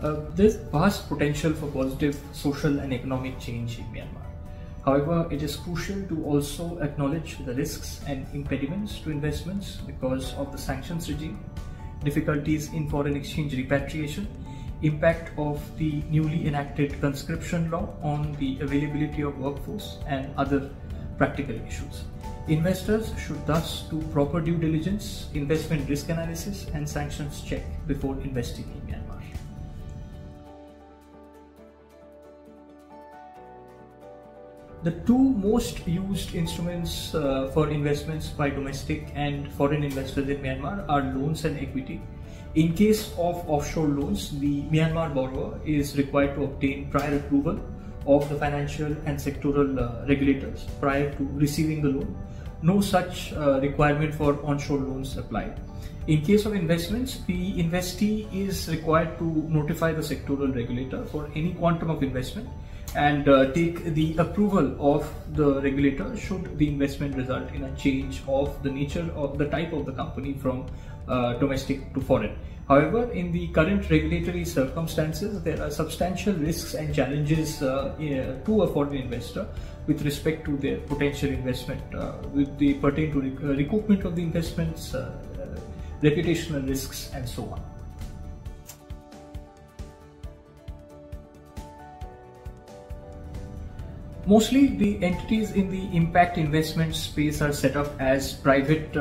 There's vast potential for positive social and economic change in Myanmar. However, it is crucial to also acknowledge the risks and impediments to investments because of the sanctions regime, difficulties in foreign exchange repatriation, impact of the newly enacted conscription law on the availability of workforce, and other practical issues. Investors should thus do proper due diligence, investment risk analysis, and sanctions check before investing in Myanmar. The two most used instruments for investments by domestic and foreign investors in Myanmar are loans and equity. In case of offshore loans, the Myanmar borrower is required to obtain prior approval of the financial and sectoral regulators prior to receiving the loan. No such requirement for onshore loans apply. In case of investments, the investee is required to notify the sectoral regulator for any quantum of investment and take the approval of the regulator should the investment result in a change of the nature of the type of the company from domestic to foreign. However, in the current regulatory circumstances, there are substantial risks and challenges to a foreign investor with respect to their potential investment, with the pertain to recoupment of the investments, reputational risks, and so on. Mostly the entities in the impact investment space are set up as private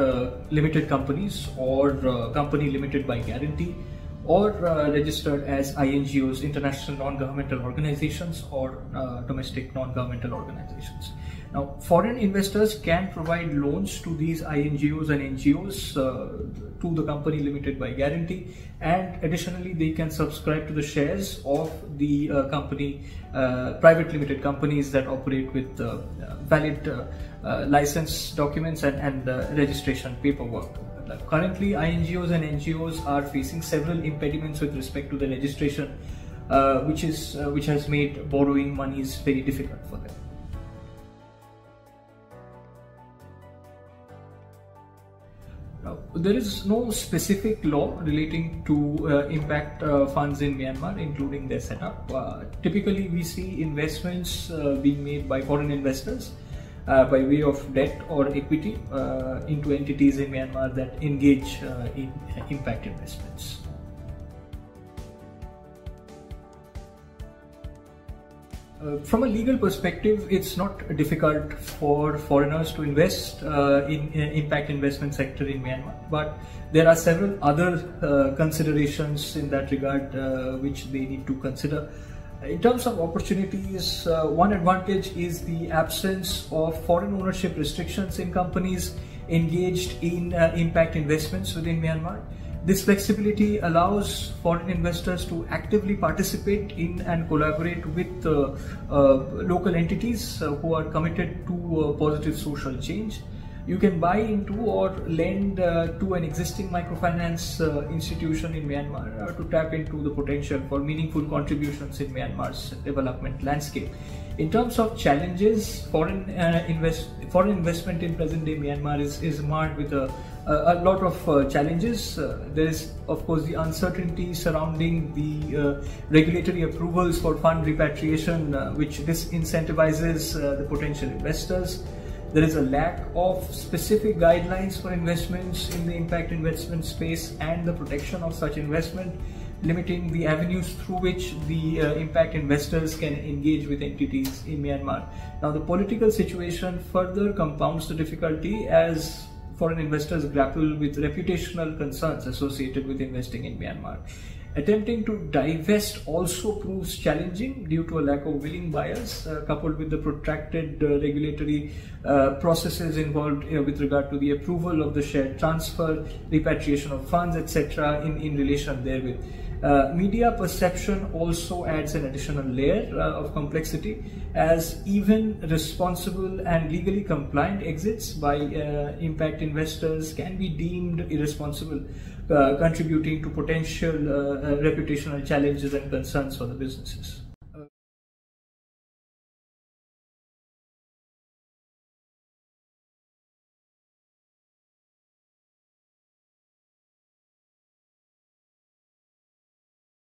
limited companies or company limited by guarantee, or registered as INGOs, international non-governmental organizations, or domestic non-governmental organizations. Now, foreign investors can provide loans to these INGOs and NGOs to the company limited by guarantee, and additionally they can subscribe to the shares of the company, private limited companies that operate with valid license documents and registration paperwork. Currently, INGOs and NGOs are facing several impediments with respect to the registration, which has made borrowing monies very difficult for them. Now, there is no specific law relating to impact funds in Myanmar, including their setup. Typically, we see investments being made by foreign investors by way of debt or equity into entities in Myanmar that engage in impact investments. From a legal perspective, it's not difficult for foreigners to invest in impact investment sector in Myanmar, but there are several other considerations in that regard which they need to consider. In terms of opportunities, one advantage is the absence of foreign ownership restrictions in companies engaged in impact investments within Myanmar. This flexibility allows foreign investors to actively participate in and collaborate with local entities who are committed to positive social change. You can buy into or lend to an existing microfinance institution in Myanmar to tap into the potential for meaningful contributions in Myanmar's development landscape. In terms of challenges, foreign investment in present-day Myanmar is marred with a lot of challenges. There is, of course, the uncertainty surrounding the regulatory approvals for fund repatriation, which disincentivizes the potential investors. There is a lack of specific guidelines for investments in the impact investment space and the protection of such investment, limiting the avenues through which the impact investors can engage with entities in Myanmar. Now, the political situation further compounds the difficulty as foreign investors grapple with reputational concerns associated with investing in Myanmar. Attempting to divest also proves challenging due to a lack of willing buyers, coupled with the protracted regulatory processes involved with regard to the approval of the share transfer, repatriation of funds, etc. in relation therewith. Media perception also adds an additional layer of complexity, as even responsible and legally compliant exits by impact investors can be deemed irresponsible, contributing to potential reputational challenges and concerns for the businesses.